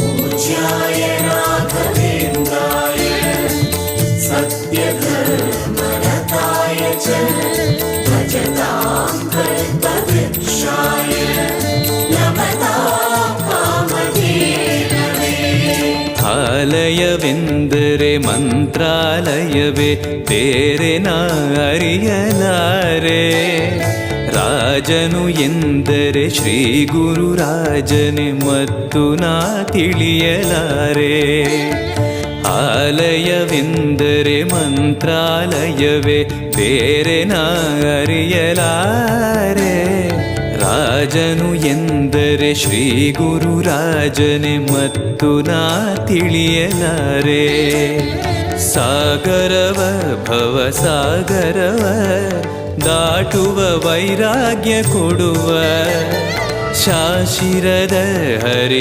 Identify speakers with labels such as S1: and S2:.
S1: पूज्याय राघवेन्द्राय सत्यधर्मरताय च भजतां कल्पवृक्षाय नमतां कामधेनवे।
S2: ಆಲಯವೆಂದರೆ ಮಂತ್ರಾಲಯವೇ, ಬೇರೆ ನಾ ಅರಿಯಲಾರೆ. ರಾಜನು ಎಂದರೆ ಶ್ರೀ ಗುರುರಾಜನೇ, ಮತ್ತು ನಾ ತಿಳಿಯಲಾರೆ. ಆಲಯವೆಂದರೆ ಮಂತ್ರಾಲಯವೇ, ಬೇರೆ ನಾ ಅರಿಯಲಾರೆ. ರಾಜನು ಎಂದರೆ ಶ್ರೀ ಗುರುರಾಜನೇ, ಮತ್ತು ನಾ ತಿಳಿಯಲಾರೆ. ಸಾಗರವ ಭವಸಾಗರವ ದಾಟುವ ವೈರಾಗ್ಯ ಕೊಡುವ ಶಾಶಿರದ ಹರಿ